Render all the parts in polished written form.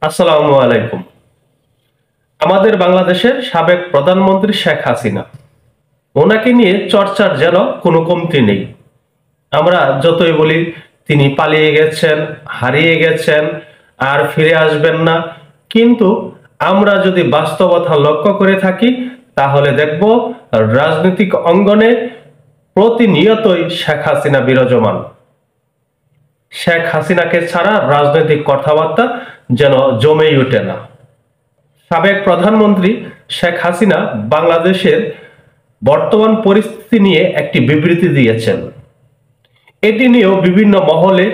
আসসালামু আলাইকুম। আমাদের বাংলাদেশের সাবেক প্রধানমন্ত্রী শেখ হাসিনা, ওনাকে নিয়ে চর্চার যেন কোনো কমতি নেই। আমরা যতই বলি তিনি পালিয়ে গেছেন, হারিয়ে গেছেন, আর ফিরে আসবেন না, কিন্তু আমরা যদি বাস্তবতা লক্ষ্য করে থাকি তাহলে দেখব রাজনৈতিক অঙ্গনে প্রতিনিয়তই শেখ হাসিনা বিরাজমান। শেখ হাসিনাকে ছাড়া রাজনৈতিক কথাবার্তা যেন জমেই ওঠে না। সাবেক প্রধানমন্ত্রী শেখ হাসিনা বাংলাদেশের বর্তমান পরিস্থিতি নিয়ে একটি বিবৃতি দিয়েছেন। এটি নিয়েও বিভিন্ন মহলে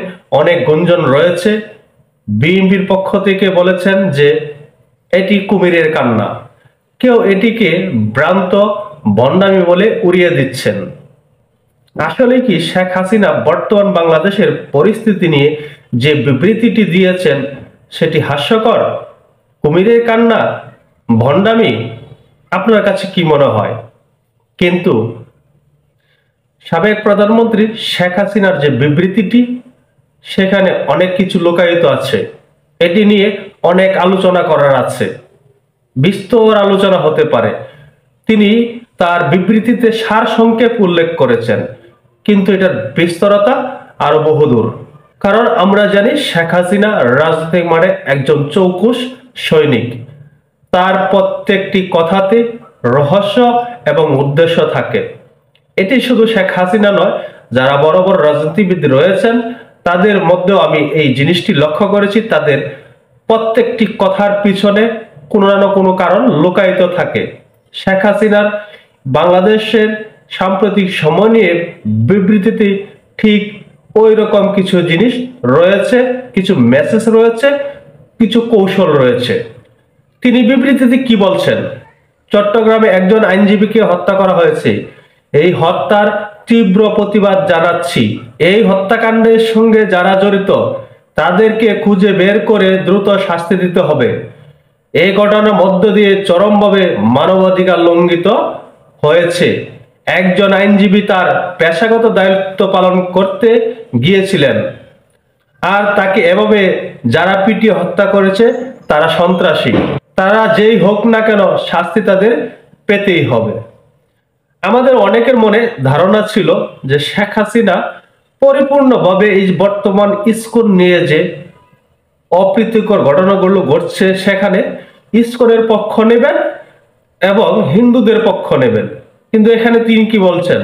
অনেক গুঞ্জন রয়েছে। বিএনপির পক্ষ থেকে বলেছেন যে এটি কুমিরের কান্না, কেউ এটিকে ভ্রান্ত ভণ্ডামি বলে উড়িয়ে দিচ্ছেন। আসলে কি শেখ হাসিনা বর্তমান বাংলাদেশের পরিস্থিতি নিয়ে যে বিবৃতিটি দিয়েছেন সেটি হাস্যকর, কুমিরের কান্না, ভণ্ডামি? আপনার কাছে কি মনে হয়? কিন্তু সাবেক প্রধানমন্ত্রী শেখ হাসিনার যে বিবৃতিটি, সেখানে অনেক কিছু লুকায়িত আছে। এটি নিয়ে অনেক আলোচনা করার আছে, বিস্তর আলোচনা হতে পারে। তিনি তার বিবৃতিতে সারসংক্ষেপ উল্লেখ করেছেন, কিন্তু এটার বিস্তরতা আরো বহুদূর। কারণ আমরা জানি শেখ হাসিনা রাজনৈতিক মাঠে একজন চৌকুশ সৈনিক। তার প্রত্যেকটি কথাতে রহস্য এবং উদ্দেশ্য থাকে। এটি শুধু শেখ হাসিনা নয়, যারা বড় বড় রাজনীতিবিদ রয়েছেন তাদের মধ্যেও আমি এই জিনিসটি লক্ষ্য করেছি। তাদের প্রত্যেকটি কথার পিছনে কোনো না কোনো কারণ লুকায়িত থাকে। শেখ হাসিনার বাংলাদেশের সাম্প্রতিক সময় নিয়ে বিবৃতিতে ঠিক ওই রকম কিছু জিনিস রয়েছে, কিছু মেসেজ রয়েছে, কিছু কৌশল রয়েছে। তিনি বিবৃতিতে কি বলছেন? চট্টগ্রামে একজন আইনজীবীকে হত্যা করা হয়েছে, এই হত্যার তীব্র প্রতিবাদ জানাচ্ছি। এই হত্যাকাণ্ডের সঙ্গে যারা জড়িত তাদেরকে খুঁজে বের করে দ্রুত শাস্তি দিতে হবে। এই ঘটনার মধ্য দিয়ে চরমভাবে মানবাধিকার লঙ্ঘিত হয়েছে। একজন আইনজীবী তার পেশাগত দায়িত্ব পালন করতে গিয়েছিলেন, আর তাকে এভাবে যারা পিটিয়ে হত্যা করেছে তারা সন্ত্রাসী। তারা যেই হোক না কেন শাস্তি তাদের পেতেই হবে। আমাদের অনেকের মনে ধারণা ছিল যে শেখ হাসিনা পরিপূর্ণভাবে এই বর্তমান ইস্কন নিয়ে যে অপ্রীতিকর ঘটনাগুলো ঘটছে সেখানে ইস্কনের পক্ষ নেবেন এবং হিন্দুদের পক্ষ নেবেন। কিন্তু এখানে তিনি কি বলছেন?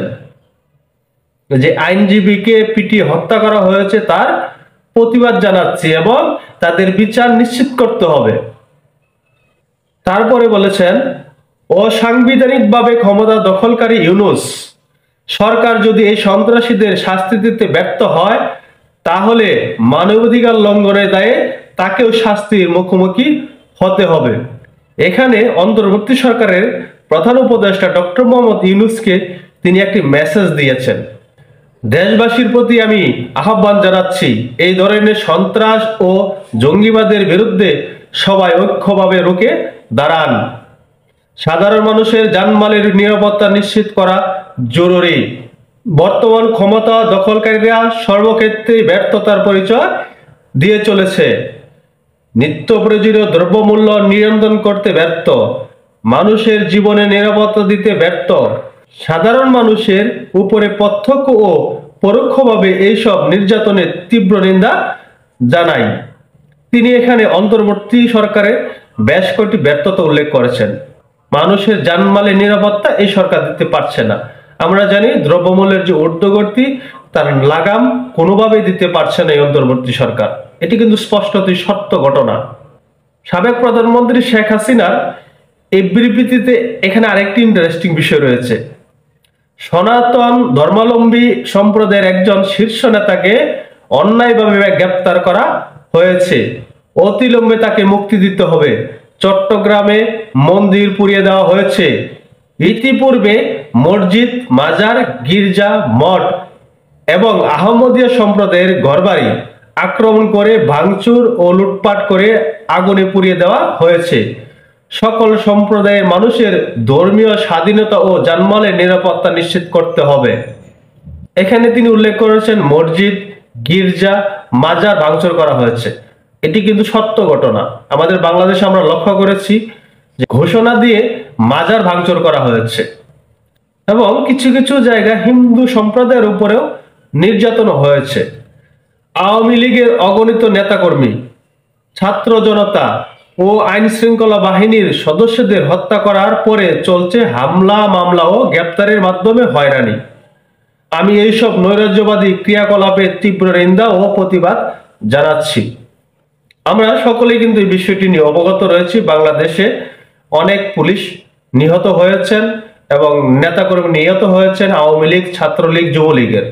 যে আইনজীবীকে পিটিয়ে হত্যা করা হয়েছে তার প্রতিবাদ জানাচ্ছি এবং তাদের বিচার নিশ্চিত করতে হবে। তারপরে বলেছেন, অসাংবিধানিকভাবে ক্ষমতা দখলকারী ইউনূস সরকার যদি এই সন্ত্রাসীদের শাস্তি দিতে ব্যর্থ হয় তাহলে মানবাধিকার লঙ্ঘনের দায়ে তাকেও শাস্তির মুখোমুখি হতে হবে। এখানে অন্তর্বর্তী সরকারের প্রধান উপদেষ্টা ডক্টর মোহাম্মদ ইউনূসকে তিনি একটি মেসেজ দিয়েছেন। দেশবাসীর প্রতি আমি আহ্বান জানাচ্ছি, এই ধরনের সন্ত্রাস ও জঙ্গিবাদের বিরুদ্ধে সবাই ঐক্যভাবে রুখে দাঁড়ান। সাধারণ মানুষের জানমালের নিরাপত্তা নিশ্চিত করা জরুরি। বর্তমান ক্ষমতা দখলকারীরা সর্বক্ষেত্রে ব্যর্থতার পরিচয় দিয়ে চলেছে। নিত্য প্রয়োজনীয় দ্রব্যমূল্য নিয়ন্ত্রণ করতে ব্যর্থ, মানুষের জীবনে নিরাপত্তা দিতে ব্যর্থ। সাধারণ মানুষের উপরে প্রত্যক্ষ ও পরোক্ষভাবে এইসব নির্যাতনের তীব্র নিন্দা জানাই। তিনি এখানে অন্তর্বর্তী সরকারের বেশ কয়েকটি ব্যর্থতা উল্লেখ করেছেন। মানুষের জানমালের নিরাপত্তা এই সরকার দিতে পারছে না। আমরা জানি দ্রব্যমূল্যের যে ঊর্ধ্বগতি তার লাগাম কোনোভাবেই দিতে পারছে না এই অন্তর্বর্তী সরকার। এটি কিন্তু স্পষ্টতই সত্য ঘটনা। সাবেক প্রধানমন্ত্রী শেখ হাসিনার এই বিবৃতিতে এখানে আরেকটি ইন্টারেস্টিং বিষয় রয়েছে। সনাতন ধর্মাবলম্বী সম্প্রদায়ের একজন শীর্ষ নেতাকে অন্যায়ভাবে গ্রেপ্তার করা হয়েছে, অতিবিলম্বে তাকে মুক্তি দিতে হবে। চট্টগ্রামে মন্দির পুড়িয়ে দেওয়া হয়েছে। ইতিপূর্বে মসজিদ, মাজার, গির্জা, মঠ এবং আহমদীয় সম্প্রদায়ের ঘরবাড়ি আক্রমণ করে ভাঙচুর ও লুটপাট করে আগুনে পুড়িয়ে দেওয়া হয়েছে। সকল সম্প্রদায়ের মানুষের ধর্মীয় স্বাধীনতা ও জানমালের নিরাপত্তা নিশ্চিত করতে হবে। এখানে তিনি উল্লেখ করেছেন মসজিদ, গির্জা, মাজার ভাঙচুর করা হয়েছে। এটি কিন্তু সত্য ঘটনা। আমাদের বাংলাদেশে আমরা লক্ষ্য করেছি যে ঘোষণা দিয়ে মাজার ভাঙচুর করা হয়েছে এবং কিছু কিছু জায়গায় হিন্দু সম্প্রদায়ের উপরেও নির্যাতন হয়েছে। আওয়ামী লীগের অগণিত নেতাকর্মী, ছাত্র জনতা ও আইন শৃঙ্খলা বাহিনীর সদস্যদের হত্যা করার পরে চলছে হামলা, মামলা ও গ্রেপ্তারের মাধ্যমে হয়রানি। আমি এইসব নৈরাজ্যবাদী ক্রিয়াকলাপের তীব্র নিন্দা ও প্রতিবাদ জানাচ্ছি। আমরা সকলেই কিন্তু এই বিষয়টি নিয়ে অবগত রয়েছি। বাংলাদেশে অনেক পুলিশ নিহত হয়েছেন এবং নেতাকর্মী নিহত হয়েছেন আওয়ামী লীগ, ছাত্রলীগ, যুবলীগের।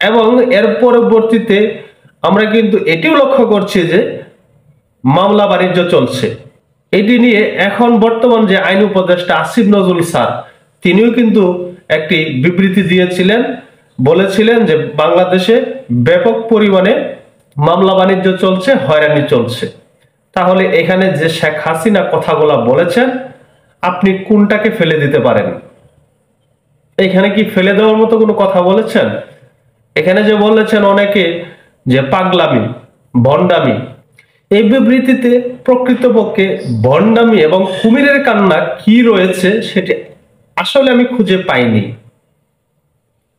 এবং এর পরবর্তীতে আমরা কিন্তু এটিও লক্ষ্য করছি যে মামলা বাণিজ্য চলছে। এটি নিয়ে এখন বর্তমান যে আইন উপদেষ্টা আসিফ নজরুল স্যার, তিনিও কিন্তু একটি বিবৃতি দিয়েছিলেন, বলেছিলেন যে বাংলাদেশে ব্যাপক পরিমাণে মামলা বাণিজ্য চলছে, হয়রানি চলছে। তাহলে এখানে যে শেখ হাসিনা কথাগুলা বলেছেন, আপনি কোনটাকে ফেলে দিতে পারেন? এখানে কি ফেলে দেওয়ার মতো কোনো কথা বলেছেন? এখানে যে বলেছেন অনেকে যে পাগলামি, ভণ্ডামি, এই বিবৃতিতে প্রকৃতপক্ষে ভণ্ডামি এবং কুমিরের কান্না কি রয়েছে সেটি আসলে আমি খুঁজে পাইনি।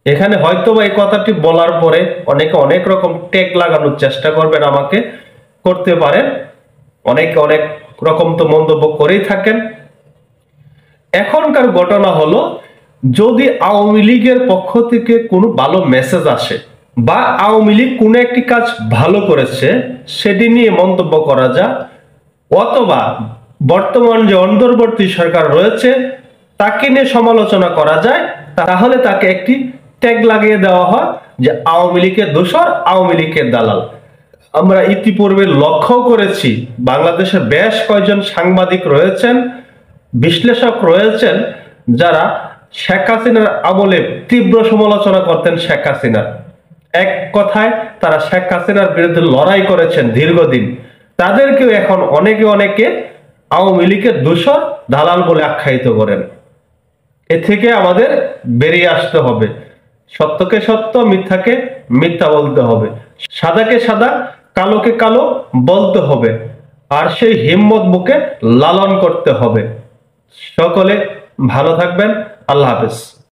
এখানে হয়তো বা এই কথাটি বলার পরে অনেকে অনেক রকম ট্যাগ লাগানোর চেষ্টা করবেন, আমাকে করতে পারেন, অনেকে অনেক রকম তো মন্তব্য করেই থাকেন। এখনকার ঘটনা হলো, যদি আওয়ামী লীগের পক্ষ থেকে কোনো ভালো মেসেজ আসে বা আওয়ামী লীগ কোনো একটি কাজ ভালো করেছে সেটি নিয়ে মন্তব্য করা যায়, অথবা বর্তমান যে অন্তর্বর্তী সরকার রয়েছে তাকে নিয়ে সমালোচনা করা যায়, তাহলে তাকে একটি ট্যাগ লাগিয়ে দেওয়া হয় যে আওয়ামী লীগের দোসর, আওয়ামী লীগের দালাল। আমরা ইতিপূর্বে লক্ষ্য করেছি বাংলাদেশের বেশ কয়েকজন সাংবাদিক রয়েছেন, বিশ্লেষক রয়েছেন, যারা শেখ হাসিনার আমলে তীব্র সমালোচনা করতেন। শেখ হাসিনার এক কথায় তারা শেখ হাসিনার বিরুদ্ধে লড়াই করেছেন দীর্ঘদিন। তাদেরকেও এখন অনেকে আওয়ামী লীগের দোসর, দালাল বলে আখ্যায়িত করেন। এ থেকে আমাদের বেরিয়ে আসতে হবে। সত্যকে সত্য, মিথ্যাকে মিথ্যা বলতে হবে, সাদাকে সাদা, কালোকে কালো বলতে হবে, আর সেই হিম্মত বুকে লালন করতে হবে। সকলে ভালো থাকবেন। আল্লাহ হাফেজ।